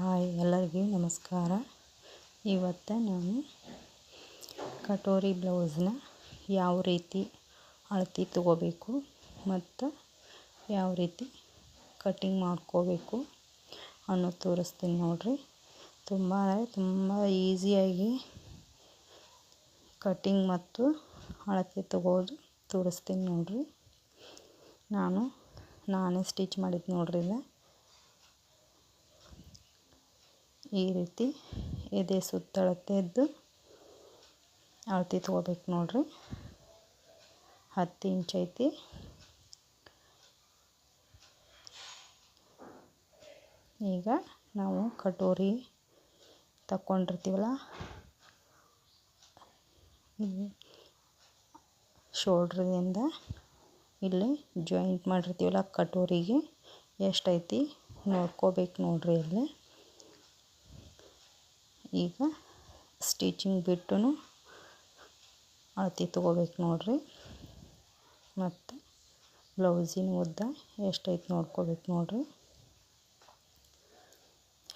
Hi ಎಲ್ಲರಿಗೂ ನಮಸ್ಕಾರ. ಇವತ್ತು ನಾನು ಕಟೋರಿ ಬ್ಲೌಸ್ನ ಯಾವ ರೀತಿ ಅಳತೆ ತಗೋಬೇಕು ಮತ್ತು ಯಾವ ರೀತಿ ಕಟ್ಟಿಂಗ್ ಮಾಡ್ಕೋಬೇಕು ಅನ್ನೋದು ತೋರಿಸ್ತೀನಿ ನೋಡ್ರಿ. ತುಂಬ ಈಸಿಯಾಗಿ ಕಟ್ಟಿಂಗ್ ಮತ್ತು ಅಳತೆ ತಗೋದು ತೋರಿಸ್ತೀನಿ ನೋಡ್ರಿ. ನಾನೇ ಸ್ಟಿಚ್ ಮಾಡಿದ್ದು ನೋಡ್ರಿ. ಈ ರೀತಿ ಎದೆ ಸುತ್ತಳತೆದ್ದು ಅಳತೆ ತಗೋಬೇಕು ನೋಡ್ರಿ. 10 ಇಂಚ್ ಐತಿ. ಈಗ ನಾವು ಕಟೋರಿ ತಗೊಂಡಿರ್ತೀವಲ್ಲ, ಶೋಲ್ಡ್ರಿಂದ ಇಲ್ಲಿ ಜಾಯಿಂಟ್ ಮಾಡಿರ್ತೀವಲ್ಲ ಕಟೋರಿಗೆ ಎಷ್ಟೈತಿ ನೋಡ್ಕೋಬೇಕು ನೋಡ್ರಿ. ಇಲ್ಲಿ ಈಗ ಸ್ಟಿಚಿಂಗ್ ಬಿಟ್ಟು ಅಳತೆ ತಗೋಬೇಕು ನೋಡ್ರಿ. ಮತ್ತು ಬ್ಲೌಸಿನ ಉದ್ದ ಎಷ್ಟೈತಿ ನೋಡ್ಕೋಬೇಕು ನೋಡ್ರಿ.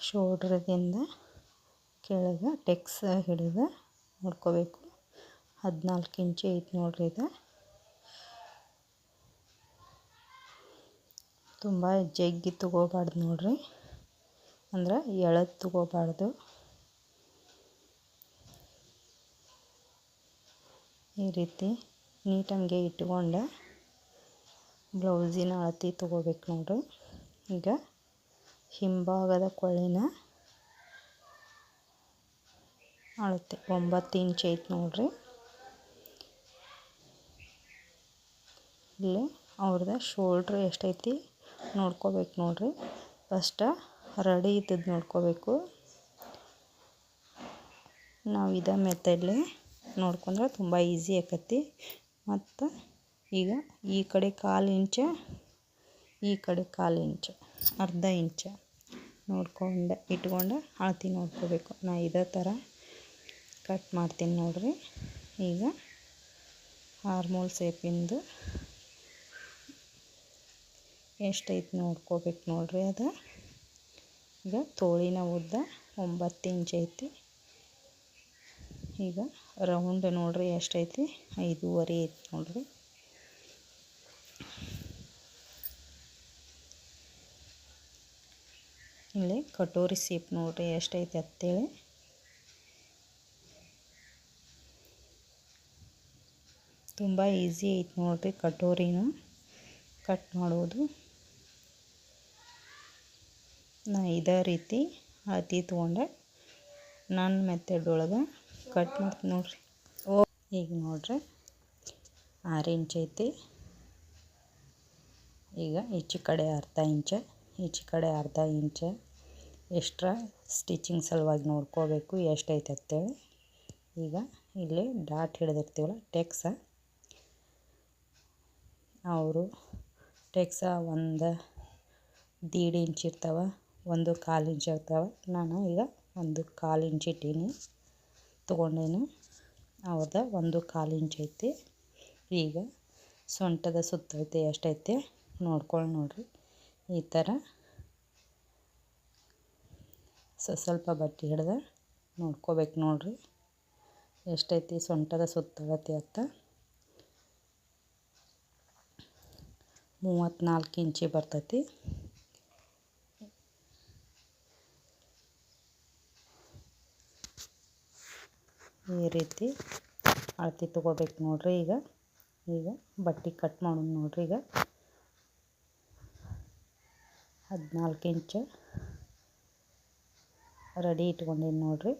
ಶೋಲ್ಡ್ರದಿಂದ ಕೆಳಗೆ ಟೆಕ್ಸ್ ಹಿಡಿದು ನೋಡ್ಕೋಬೇಕು. 14 ಇಂಚ್ ಐತಿ ನೋಡ್ರಿ. ಇದು ತುಂಬ ಜಗ್ಗಿ ತಗೋಬಾರ್ದು ನೋಡ್ರಿ, ಅಂದ್ರೆ ಎಳೆದು ತಗೋಬಾರ್ದು. ಈ ರೀತಿ ನೀಟಂಗೆ ಇಟ್ಕೊಂಡು ಬ್ಲೌಸಿನ ಅಳತೆ ತಗೋಬೇಕು ನೋಡ್ರಿ. ಈಗ ಹಿಂಭಾಗದ ಕೊಳ್ಳಿನ ಅಳತೆ 9 ಇಂಚ್ ಐತಿ ನೋಡ್ರಿ. ಇಲ್ಲಿ ಅವ್ರದ್ದು ಶೋಲ್ಡ್ರ್ ಎಷ್ಟೈತಿ ನೋಡ್ಕೋಬೇಕು ನೋಡ್ರಿ. ಫಸ್ಟ್ ರೆಡಿ ಇದ್ದದ್ದು ನೋಡ್ಕೋಬೇಕು. ನಾವು ಇದೇ ಮೆಥಡ್ಲಿ ನೋಡ್ಕೊಂಡ್ರೆ ತುಂಬ ಈಸಿ ಆಕತಿ. ಮತ್ತು ಈಗ ಈ ಕಡೆ 1/4 ಇಂಚ್, ಈ ಕಡೆ 1/4 ಇಂಚ್, ಅರ್ಧ ಇಂಚ್ ನೋಡ್ಕೊಂಡು ಇಟ್ಕೊಂಡು ಅಳತೆ ನೋಡ್ಕೋಬೇಕು. ನಾ ಇದೇ ಥರ ಕಟ್ ಮಾಡ್ತೀನಿ ನೋಡ್ರಿ. ಈಗ ಆರ್ಮೋಲ್ ಶೇಪಿಂದು ಎಷ್ಟೈತಿ ನೋಡ್ಕೋಬೇಕು ನೋಡ್ರಿ. ಅದು ಈಗ ತೋಳಿನ ಉದ್ದ 9 ಇಂಚ್ ಐತಿ. ಈಗ ರೌಂಡ್ ನೋಡ್ರಿ ಎಷ್ಟೈತಿ, 5.5 ಐತಿ ನೋಡ್ರಿ. ಇಲ್ಲಿ ಕಟೋರಿ ಶೇಪ್ ನೋಡ್ರಿ ಎಷ್ಟೈತಿ ಅಂತೇಳಿ. ತುಂಬ ಈಸಿ ಐತಿ ನೋಡ್ರಿ ಕಟೋರಿನ ಕಟ್ ಮಾಡೋದು. ನಾ ಇದೇ ರೀತಿ ಅಳತೆ ತೊಗೊಂಡೆ ನನ್ನ ಮೆಥಡ್ ಒಳಗೆ ಕಟ್ ಮಾಡ್ತೀನಿ ನೋಡ್ರಿ. ಈಗ ನೋಡ್ರಿ 6 ಇಂಚ್ ಐತಿ. ಈಗ ಈಚೆ ಕಡೆ ಅರ್ಧ ಇಂಚ್, ಈಚೆ ಕಡೆ ಅರ್ಧ ಇಂಚ್ ಎಕ್ಸ್ಟ್ರಾ ಸ್ಟಿಚಿಂಗ್ ಸಲುವಾಗಿ ನೋಡ್ಕೋಬೇಕು ಎಷ್ಟೈತೆ ಅಂತೇಳಿ. ಈಗ ಇಲ್ಲಿ ಡಾಟ್ ಹಿಡಿದಿರ್ತೀವಲ್ಲ ಟೆಕ್ಸ, ಅವರು ಟೆಕ್ಸ 1.5 ಇಂಚ್ ಇರ್ತಾವೆ, 1/4 ಇಂಚ್ ಇರ್ತಾವೆ. ನಾನು ಈಗ 1/4 ಇಂಚ್ ಇಟ್ಟೀನಿ ತೊಗೊಂಡೇನು. ಅವ್ರದ್ದು 1/4 ಇಂಚ್ ಐತಿ. ಈಗ ಸೊಂಟದ ಸುತ್ತಳತೆ ಎಷ್ಟೈತೆ ನೋಡ್ಕೊಳ್ಳಿ ನೋಡ್ರಿ. ಈ ಥರ ಸ್ವಲ್ಪ ಬಟ್ಟೆ ಹಿಡ್ದು ನೋಡ್ಕೋಬೇಕು ನೋಡ್ರಿ ಎಷ್ಟೈತಿ ಸೊಂಟದ ಸುತ್ತಳತೆ ಅಂತ. 34 ಇಂಚಿ ಬರ್ತೈತಿ. ಈ ರೀತಿ ಅಳತೆ ತಗೋಬೇಕು ನೋಡ್ರಿ. ಈಗ ಬಟ್ಟೆ ಕಟ್ ಮಾಡೋಣ ನೋಡ್ರಿ. ಈಗ 14 ಇಂಚ್ ರೆಡಿ ಇಟ್ಕೊಂಡೀನಿ ನೋಡ್ರಿ.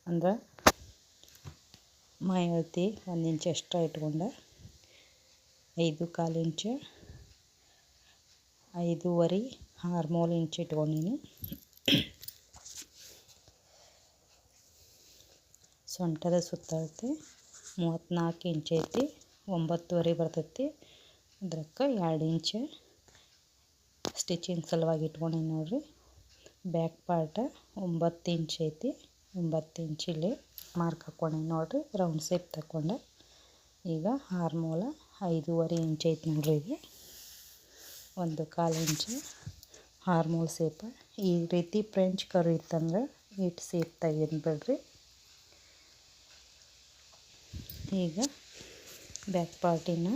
ಅಂದ್ರೆ ಮೈ ಅಳತೆ 1 ಇಂಚ್ ಎಕ್ಸ್ಟ್ರಾ ಇಟ್ಕೊಂಡೆ. 5.25 ಇಂಚ್, 5.5 ಆರ್ಮೋಲ್ ಇಂಚ್ ಇಟ್ಕೊಂಡೀನಿ. ಸೊಂಟದ ಸುತ್ತಳತೆ 34 ಇಂಚ್ ಐತಿ. 9.5 ಬರ್ತೈತಿ. ಅದಕ್ಕೆ 2 ಇಂಚ್ ಸ್ಟಿಚಿಂಗ್ ಸಲುವಾಗಿ ಇಟ್ಕೊಂಡೀನಿ ನೋಡ್ರಿ. ಬ್ಯಾಕ್ ಪಾರ್ಟ್ 9 ಇಂಚ್ ಐತಿ. 9 ಇಂಚಲ್ಲಿ ಮಾರ್ಕ್ ಹಾಕ್ಕೊಂಡೀನಿ ನೋಡ್ರಿ. ರೌಂಡ್ ಶೇಪ್ ತಗೊಂಡೆ. ಈಗ ಆರ್ಮೋಲ 5.5 ಇಂಚ್ ಐತಿ ನೋಡ್ರಿ. ಇದು 1/4 ಇಂಚ್ ಆರ್ಮೋಲ್ ಶೇಪ್ ಈ ರೀತಿ ಫ್ರೆಂಚ್ ಕರ್ವ್ ಇತ್ತಂದ್ರೆ ಇಟ್ಟು ಸೇಪ್ ತೆಗೆದ್ಬಿಡ್ರಿ. ಈಗ ಬ್ಯಾಕ್ ಪಾರ್ಟಿನ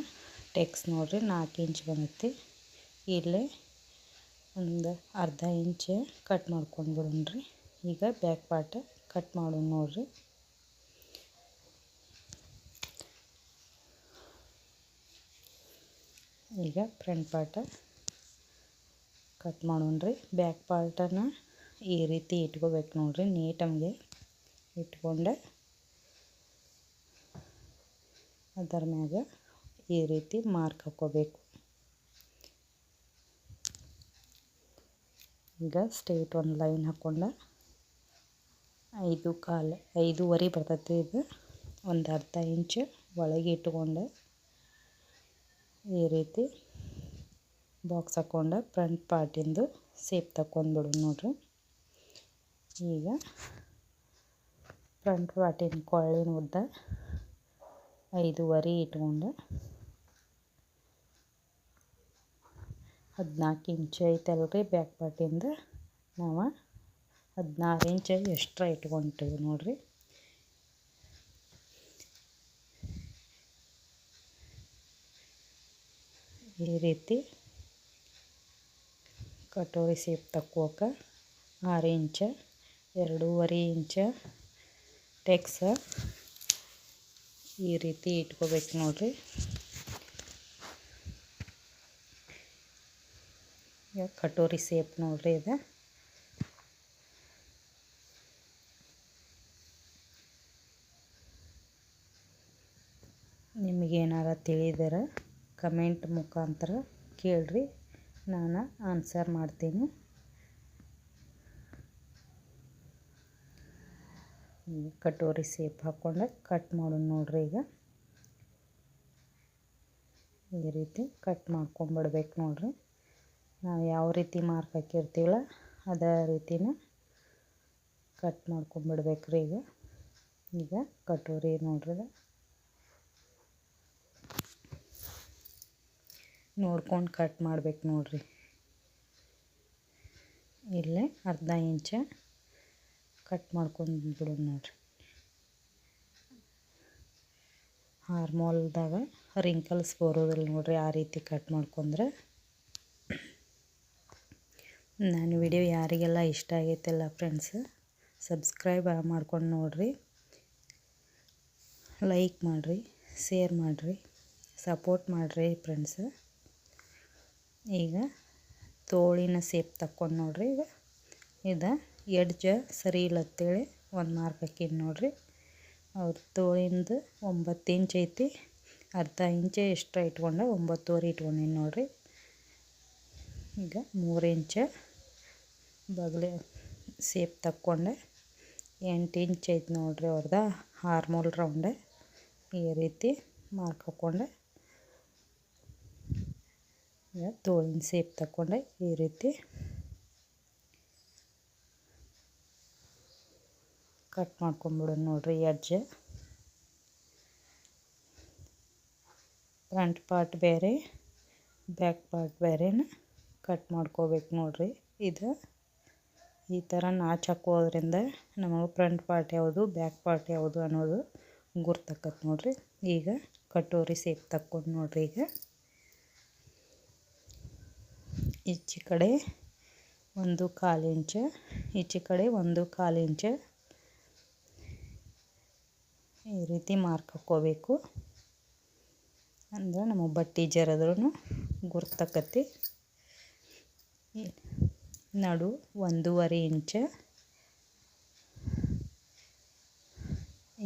ಟೆಕ್ಸ್ ನೋಡಿರಿ 4 ಇಂಚ್ ಬಂದೈತಿ. ಇಲ್ಲೇ ಒಂದು ಅರ್ಧ ಇಂಚ್ ಕಟ್ ಮಾಡ್ಕೊಂಡು ಬಿಡೋಣ್ರಿ. ಈಗ ಬ್ಯಾಕ್ ಪಾರ್ಟ್ ಕಟ್ ಮಾಡೋಣ ನೋಡಿರಿ. ಈಗ ಫ್ರಂಟ್ ಪಾರ್ಟ್ ಕಟ್ ಮಾಡೋಣ್ರಿ. ಬ್ಯಾಕ್ ಪಾರ್ಟನ್ನು ಈ ರೀತಿ ಇಟ್ಕೋಬೇಕು ನೋಡಿರಿ. ನೀಟಾಗಿ ಇಟ್ಕೊಂಡೆ ಅದರ ಮ್ಯಾಗ ಈ ರೀತಿ ಮಾರ್ಕ್ ಹಾಕ್ಕೋಬೇಕು. ಈಗ ಸ್ಟ್ರೇಟ್ ಒಂದು ಲೈನ್ ಹಾಕ್ಕೊಂಡೆ 5.25 ಬರ್ತೈತಿ. ಇದು ಒಂದು ಅರ್ಧ ಇಂಚ್ ಒಳಗೆ ಇಟ್ಕೊಂಡೆ ಈ ರೀತಿ ಬಾಕ್ಸ್ ಹಾಕ್ಕೊಂಡೆ ಫ್ರಂಟ್ ಪಾರ್ಟಿಂದು ಸೇಪ್ ತಗೊಂಡ್ಬಿಡು ನೋಡ್ರಿ. ಈಗ ಫ್ರಂಟ್ ಪಾರ್ಟಿನ ಕೊಳ್ಳಿನ ಉದ್ದ 5.25 ಇಟ್ಕೊಂಡೆ 14 ಇಂಚ್ ಐತಲ್ರಿ ಬ್ಯಾಕ್ ಪಾರ್ಟಿಂದ. ನಾವು 16 ಇಂಚ್ ಎಕ್ಸ್ಟ್ರಾ ಇಟ್ಕೊಂತೀವಿ ನೋಡ್ರಿ. ಈ ರೀತಿ ಕಟೋರಿ ಸೇಪ್ ತಕ್ಕೋಕೆ 6 ಇಂಚ್ 2.25 ಇಂಚ್ ಟೆಕ್ಸ್ ಈ ರೀತಿ ಇಟ್ಕೋಬೇಕು ನೋಡ್ರಿ. ಈಗ ಕಟೋರಿ ಸೇಪ್ ನೋಡ್ರಿ. ಇದು ನಿಮಗೇನಾರ ತಿಳಿದರೆ ಕಮೆಂಟ್ ಮುಖಾಂತರ ಕೇಳ್ರಿ, ನಾನು ಆನ್ಸರ್ ಮಾಡ್ತೀನಿ. ಈಗ ಕಟೋರಿ ಸೇಪ್ ಹಾಕ್ಕೊಂಡೆ ಕಟ್ ಮಾಡೋಣ ನೋಡ್ರಿ. ಈಗ ಈ ರೀತಿ ಕಟ್ ಮಾಡ್ಕೊಂಬಿಡ್ಬೇಕು ನೋಡ್ರಿ. ನಾವು ಯಾವ ರೀತಿ ಮಾರ್ಕ್ ಹಾಕಿರ್ತೀವಲ್ಲ ಅದೇ ರೀತಿನ ಕಟ್ ಮಾಡ್ಕೊಂಬಿಡ್ಬೇಕ್ರಿ. ಈಗ ಕಟೋರಿ ನೋಡ್ರಿ ನೋಡ್ಕೊಂಡು ಕಟ್ ಮಾಡ್ಬೇಕು ನೋಡ್ರಿ. ಇಲ್ಲೇ ಅರ್ಧ ಇಂಚ್ ಕಟ್ ಮಾಡ್ಕೊಂಡು ಬಿಡೋಣ ನೋಡ್ರಿ. ಆರ್ಮೋಲ್ದಾಗ ರಿಂಕಲ್ಸ್ ಬರೋದಿಲ್ಲ ನೋಡ್ರಿ ಆ ರೀತಿ ಕಟ್ ಮಾಡ್ಕೊಂಡ್ರೆ. ನನ್ನ ವಿಡಿಯೋ ಯಾರಿಗೆಲ್ಲ ಇಷ್ಟ ಆಗೈತಲ್ಲ ಫ್ರೆಂಡ್ಸ್, ಸಬ್ಸ್ಕ್ರೈಬ್ ಮಾಡ್ಕೊಂಡು ನೋಡ್ರಿ, ಲೈಕ್ ಮಾಡಿರಿ, ಶೇರ್ ಮಾಡಿರಿ, ಸಪೋರ್ಟ್ ಮಾಡಿರಿ ಫ್ರೆಂಡ್ಸ್. ಈಗ ತೋಳಿನ ಸೇಪ್ ತಕ್ಕೊಂಡು ನೋಡ್ರಿ. ಈಗ ಇದು ಎಡ್ಜ್ ಸರಿ ಇಲ್ಲ ಅಂತೇಳಿ ಒಂದು ಮಾರ್ಕ್ ಹಾಕಿನಿ ನೋಡ್ರಿ. ಅವ್ರ ತೋಳಿಂದು 9 ಇಂಚ್ ಐತಿ, ಅರ್ಧ ಇಂಚ್ ಎಕ್ಸ್ಟ್ರಾ ಇಟ್ಕೊಂಡೆ 9.25 ಇಟ್ಕೊಂಡೀನಿ ನೋಡ್ರಿ. ಈಗ 3 ಇಂಚ್ ಬಗಲೆ ಸೇಪ್ ತಕ್ಕೊಂಡೆ 8 ಇಂಚ್ ಐತಿ ನೋಡ್ರಿ ಅವ್ರದ್ದು ಆರ್ಮೋಲ್ ರೌಂಡ್. ಈ ರೀತಿ ಮಾರ್ಕ್ ಹಾಕ್ಕೊಂಡೆ ಈಗ ತೋಳಿನ ಸೇಪ್ ತಕ್ಕೊಂಡೆ ಈ ರೀತಿ ಕಟ್ ಮಾಡ್ಕೊಂಬಿಡೋಣ ನೋಡ್ರಿ. ಎಡ್ಜ್ ಫ್ರಂಟ್ ಪಾರ್ಟ್ ಬೇರೆ ಬ್ಯಾಕ್ ಪಾರ್ಟ್ ಬೇರೆನ ಕಟ್ ಮಾಡ್ಕೋಬೇಕು ನೋಡ್ರಿ. ಇದು ಈ ಥರ ನಾಚ್ ಹಾಕೋದ್ರಿಂದ ನಮಗೆ ಫ್ರಂಟ್ ಪಾರ್ಟ್ ಯಾವುದು ಬ್ಯಾಕ್ ಪಾರ್ಟ್ ಯಾವುದು ಅನ್ನೋದು ಗುರ್ತಾಕತ್ತೆ ನೋಡ್ರಿ. ಈಗ ಕಟೋರಿ ಸೇಪ್ ತಕ್ಕೊಂಡು ನೋಡ್ರಿ. ಈಗ ಈಚೆ ಕಡೆ 1.25 ಇಂಚ್, ಈಚೆ ಕಡೆ 1.25 ಇಂಚ್ ಈ ರೀತಿ ಮಾರ್ಕ್ ಹಾಕ್ಕೋಬೇಕು. ಅಂದ್ರೆ ನಮಗೆ ಬಟ್ಟೆ ಜರದ್ರೂ ಗುರ್ತಾಕತಿ. ನಡು 1.25 ಇಂಚ್.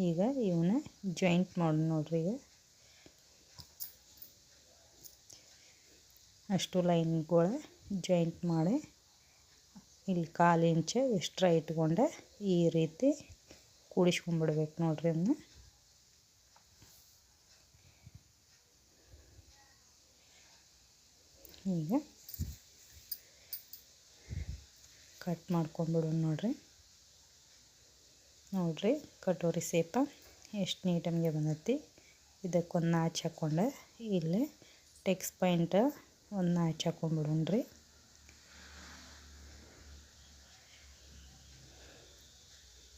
ಈಗ ಇವನ್ನ ಜಾಯಿಂಟ್ ಮಾಡೋಣ ನೋಡ್ರಿ. ಈಗ ಅಷ್ಟು ಲೈನ್ಗಳ ಜಾಯಿಂಟ್ ಮಾಡಿ ಇಲ್ಲಿ 1/4 ಇಂಚ್ ಎಕ್ಸ್ಟ್ರಾ ಇಟ್ಕೊಂಡೆ ಈ ರೀತಿ ಕೂಡಿಸ್ಕೊಂಡ್ಬಿಡ್ಬೇಕು ನೋಡ್ರಿ. ಅದನ್ನ ಈಗ ಕಟ್ ಮಾಡ್ಕೊಂಡ್ಬಿಡೋಣ ನೋಡ್ರಿ. ನೋಡ್ರಿ ಕಟೋರಿ ಸೇಪ ಎಷ್ಟು ನೀಟಾಗಿ ಬಂದೈತಿ. ಇದಕ್ಕೊಂದು ನಾಚ್ ಹಾಕ್ಕೊಂಡೆ ಇಲ್ಲೇ ಟೆಕ್ಸ್ ಪಾಯಿಂಟ್ ಒಂದು ನಾಚ್ ಹಾಕ್ಕೊಂಡ್ಬಿಡೋಣ್ರಿ.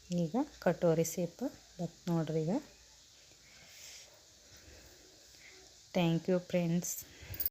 ಈಗ ಕಟೋರಿ ಸೇಪ್ ಬತ್ತು ನೋಡ್ರಿ ಈಗ. Thank you friends.